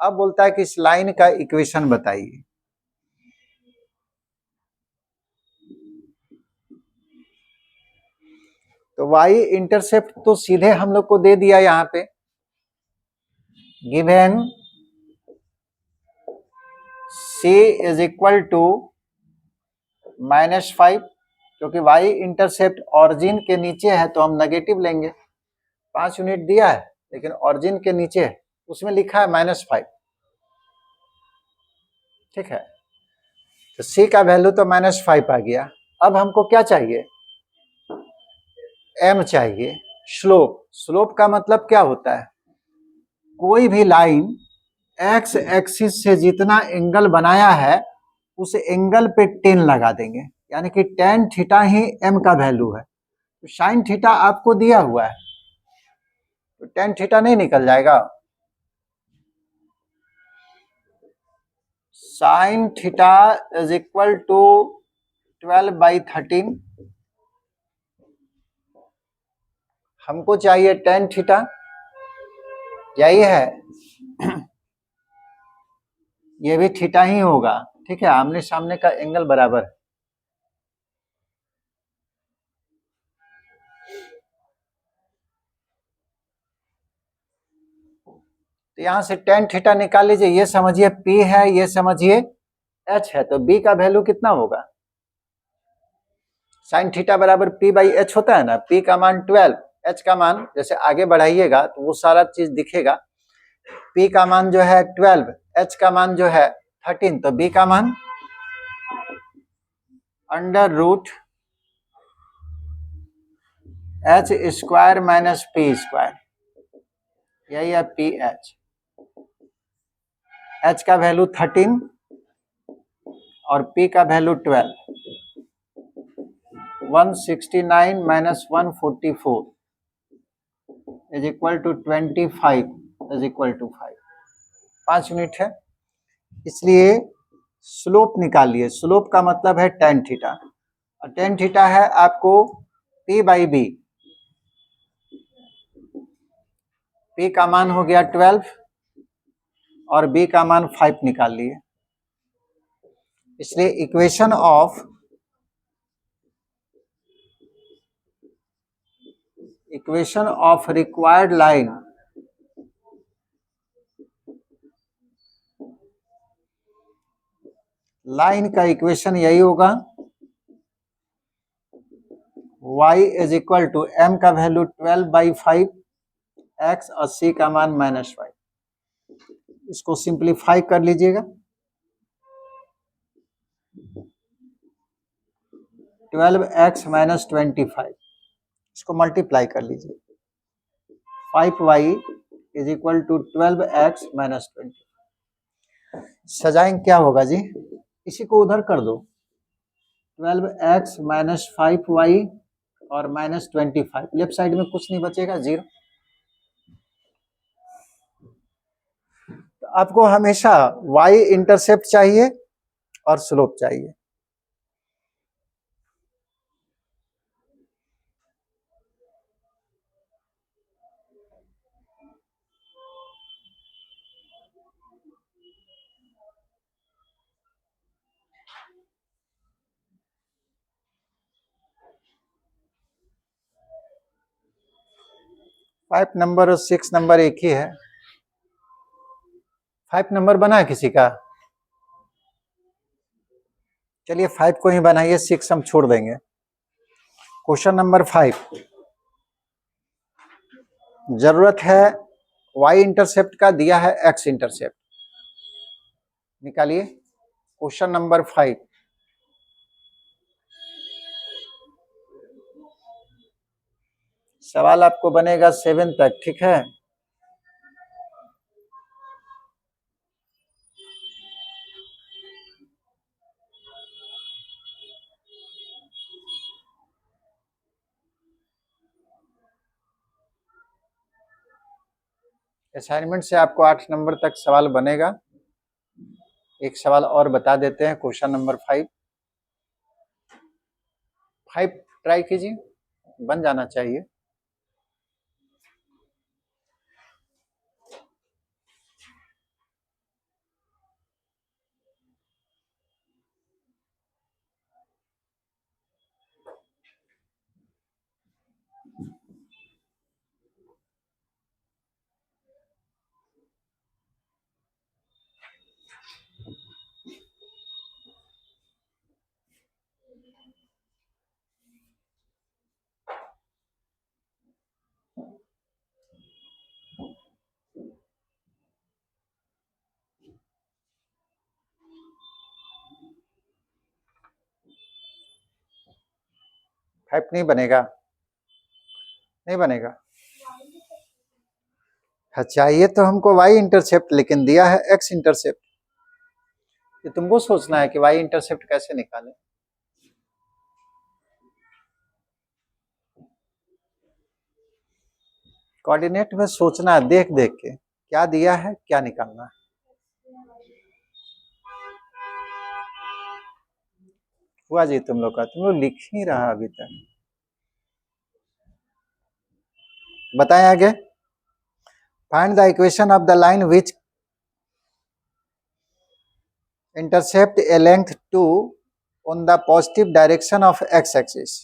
अब बोलता है कि इस लाइन का इक्वेशन बताइए। तो वाई इंटरसेप्ट तो सीधे हम लोग को दे दिया यहाँ पे, given c is equal to -5, क्योंकि वाई इंटरसेप्ट ऑरिजिन के नीचे है तो हम नेगेटिव लेंगे। 5 यूनिट दिया है लेकिन ऑरिजिन के नीचे है, उसमें लिखा है -5, ठीक है। तो c का वैल्यू तो -5 आ गया। अब हमको क्या चाहिए, m चाहिए, स्लोप। स्लोप का मतलब क्या होता है, कोई भी लाइन x एक्सिस से जितना एंगल बनाया है उस एंगल पे 10 लगा देंगे, यानी कि tan थीटा ही m का वैल्यू है। तो sin थीटा आपको दिया हुआ है तो tan थीटा नहीं निकल जाएगा, sin theta is equal to 12/13। हमको चाहिए tan थीटा, यही है, ये भी थीटा ही होगा, ठीक है, आमने सामने का एंगल बराबर है। तो यहां से tan थीटा निकाल लीजिए, ये समझिए P है, ये समझिए H है, तो B का वैल्यू कितना होगा, sin थीटा बराबर P/H होता है ना। P का मान 12, H का मान जैसे आगे बढ़ाइएगा तो वो सारा चीज दिखेगा। P का मान जो है 12, H का मान जो है 13, तो B का मान √H² - P², यही है PH। H का वैल्यू 13 और P का value 12, 169 - 144 is equal to 25 is equal to 5, 5 unit है। इसलिए स्लोप निकालिए, स्लोप का मतलब है tan थीटा, और tan थीटा है आपको P/B। P का मान हो गया 12 और B का मान 5 निकाल लिए। इसलिए इक्वेशन ऑफ रिक्वायर्ड लाइन का इक्वेशन यही होगा, y is equal to m का वैल्यू 12/5, x और c का मान -5। इसको सिंप्लीफाई कर लीजिएगा, 12x - 25, इसको मल्टीप्लाई कर लीजिए, 5y is equal to 12x - 20। सजाएंगे क्या होगा जी, इसी को उधर कर दो, 12x - 5y और -25, लेफ्ट साइड में कुछ नहीं बचेगा, 0। तो आपको हमेशा y इंटरसेप्ट चाहिए और स्लोप चाहिए। फाइव नंबर और 6 नंबर एक ही है। 5 नंबर बना है किसी का, चलिए 5 को ही बनाइए, 6 हम छोड़ देंगे। क्वेश्चन नंबर 5, जरूरत है y इंटरसेप्ट का, दिया है x इंटरसेप्ट, निकालिए। क्वेश्चन नंबर 5, सवाल आपको बनेगा 7 तक, ठीक है। असाइनमेंट से आपको 8 नंबर तक सवाल बनेगा। एक सवाल और बता देते हैं, क्वेश्चन नंबर 5 ट्राई कीजिए, बन जाना चाहिए। हाइप नहीं बनेगा, नहीं बनेगा। चाहिए तो हमको वाई इंटरसेप्ट, लेकिन दिया है एक्स इंटरसेप्ट। ये तुमको सोचना है कि वाई इंटरसेप्ट कैसे निकालें। कोऑर्डिनेट में सोचना है, देख देख के क्या दिया है क्या निकालना है। हुआ जी तुम लोग का, तुम लोग लिख ही रहा अभी तक। बताएं आगे। Find the equation of the line which intercept a length 2 on the positive direction of x-axis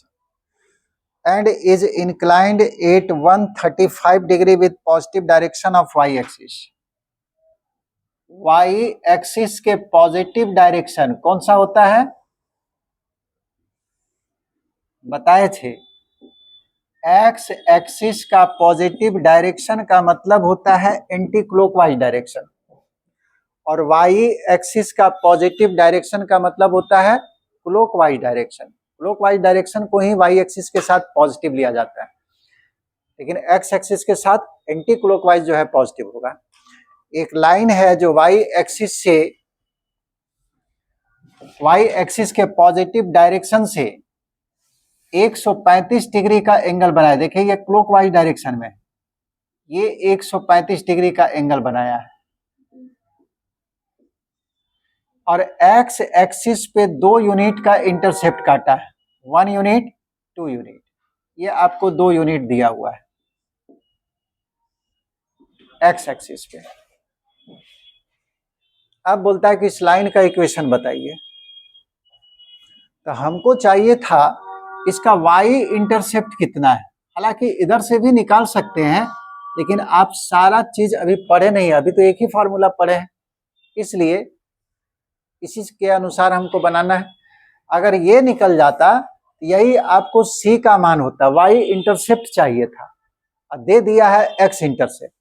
and is inclined at 135 degree with positive direction of y-axis। y-axis के पॉजिटिव डायरेक्शन कौन सा होता है, बताए थे। x एक्सिस का positive direction का मतलब होता है एंटी क्लॉकवाइज डायरेक्शन, और वाई एक्सिस का पॉजिटिव डायरेक्शन का मतलब होता है क्लॉकवाइज डायरेक्शन। क्लॉकवाइज डायरेक्शन को ही वाई एक्सिस के साथ पॉजिटिव लिया जाता है, लेकिन एक्स एक्सिस के साथ एंटी क्लॉकवाइज जो है पॉजिटिव होगा। एक लाइन है जो वाई एक्सिस से, वाई एक्सिस के पॉजिटिव डायरेक्शन से 135 डिग्री का एंगल बनाया। देखिए ये क्लॉकवाइज डायरेक्शन में ये 135 डिग्री का एंगल बनाया है, और एक्स एक्सिस पे 2 यूनिट का इंटरसेप्ट काटा है, 1 यूनिट 2 यूनिट, ये आपको 2 यूनिट दिया हुआ है एक्स एक्सिस पे। अब बोलता है कि इस लाइन का इक्वेशन बताइए, तो हमको चाहिए था इसका वाई इंटरसेप्ट कितना है। हालांकि इधर से भी निकाल सकते हैं, लेकिन आप सारा चीज अभी पढ़े नहीं, अभी तो एक ही फॉर्मूला पढ़े हैं, इसलिए इसी के अनुसार हमको बनाना है। अगर ये निकल जाता यही आपको सी का मान होता, वाई इंटरसेप्ट चाहिए था, दे दिया है एक्स इंटरसेप्ट।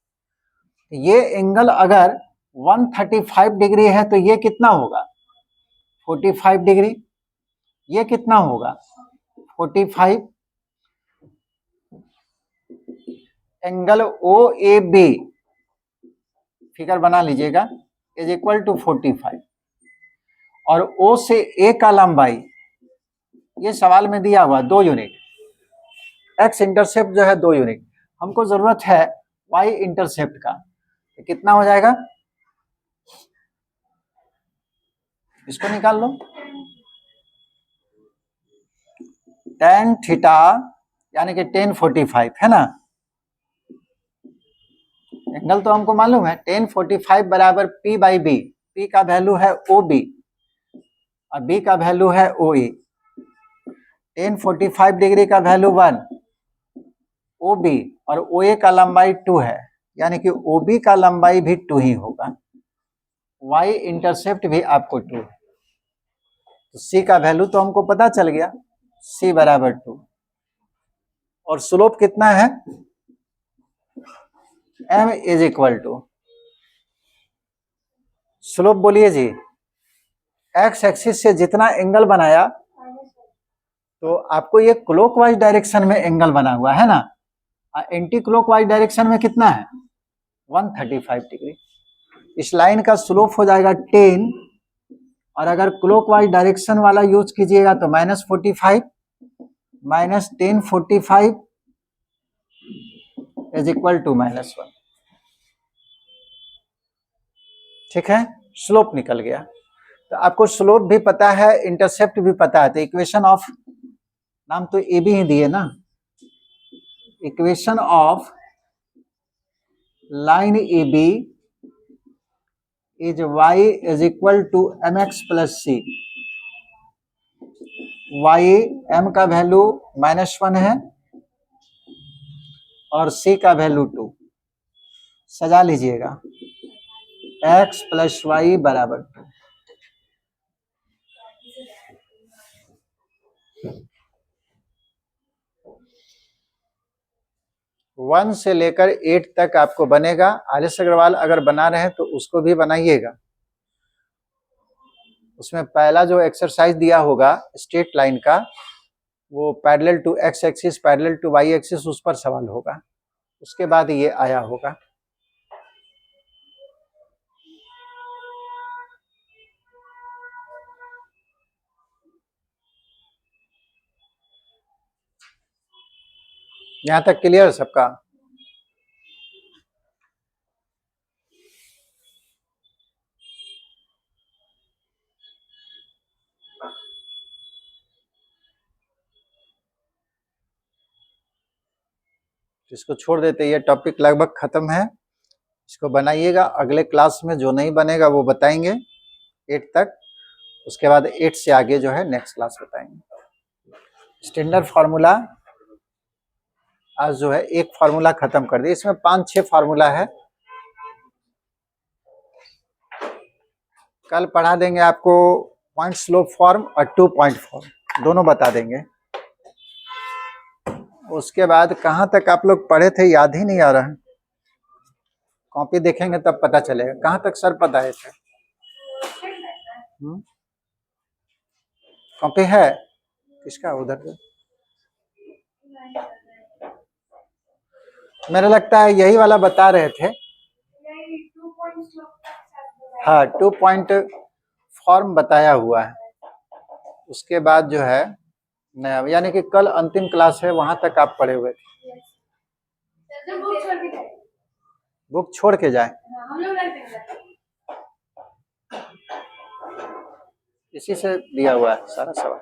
ये एंगल अगर 135 डिग्री है तो ये कितना होगा 45 डिग्री, ये कितना होगा 45। Angle O A B figure बना लीजिएगा इज इक्वल टू 45, और ओ से ए का लंबाई ये सवाल में दिया हुआ 2 यूनिट, एक्स इंटरसेप्ट जो है 2 यूनिट, हमको जरूरत है वाई इंटरसेप्ट का, तो कितना हो जाएगा इसको निकाल लो। tan थीटा यानी कि tan 45 है ना, एंगल तो हमको मालूम है tan 45 बराबर P बाई बी, P का वैल्यू है OB और B का वैल्यू है OE। tan 45 डिग्री का वैल्यू 1, OB और OA का लंबाई 2 है, यानी कि OB का लंबाई भी 2 ही होगा, Y इंटरसेप्ट भी आपको 2 है, तो C का वैल्यू तो हमको पता चल गया, C बराबर 2, और स्लोप कितना है M is equal to, slope बोलिए जी, एक्स एक्सिस से जितना एंगल बनाया तो आपको ये क्लॉकवाइज डायरेक्शन में एंगल बना हुआ है ना, एंटी क्लॉकवाइज डायरेक्शन में कितना है 135 डिग्री। इस लाइन का स्लोप हो जाएगा 10, और अगर क्लॉकवाइज डायरेक्शन वाला यूज कीजिएगा तो -45 माइनस 1045 इज इक्वल टू -1। ठीक है, स्लोप निकल गया, तो आपको स्लोप भी पता है इंटरसेप्ट भी पता है, तो इक्वेशन ऑफ, नाम तो ए बी ही दिए ना, equation of line A B is Y is equal to mx plus C. Y m का वैल्यू -1 है और c का वैल्यू 2, सजा लीजिएगा x प्लस वाई बराबर 2। वन से लेकर 8 तक आपको बनेगा। आर्यस अग्रवाल अगर बना रहे हैं तो उसको भी बनाइएगा, उसमें पहला जो एक्सरसाइज दिया होगा स्ट्रेट लाइन का वो parallel to X axis, parallel to Y axis, उस पर सवाल होगा, उसके बाद ये आया होगा। यहाँ तक क्लियर सबका? इसको छोड़ देते, ये टॉपिक लगभग खत्म है, इसको बनाइएगा। अगले क्लास में जो नहीं बनेगा वो बताएंगे 8 तक, उसके बाद 8 से आगे जो है नेक्स्ट क्लास बताएंगे। स्टैंडर्ड फार्मूला आज जो है एक फार्मूला खत्म कर दिए, इसमें 5-6 फार्मूला है, कल पढ़ा देंगे आपको पॉइंट स्लोप फॉर्म और 2 पॉइंट फॉर्म दोनों बता देंगे। उसके बाद कहाँ तक आप लोग पढ़े थे याद ही नहीं आ रहा है, कॉपी देखेंगे तब पता चलेगा कहाँ तक सर बताए थे। कॉपी है किसका उधर? मेरा लगता है यही वाला बता रहे थे। हाँ 2 पॉइंट फॉर्म बताया हुआ है, उसके बाद जो है नया, यानी कि कल अंतिम क्लास है, वहां तक आप पढ़े हुए थे। बुक छोड़ के जाए, इसी से दिया हुआ है सारा सवाल।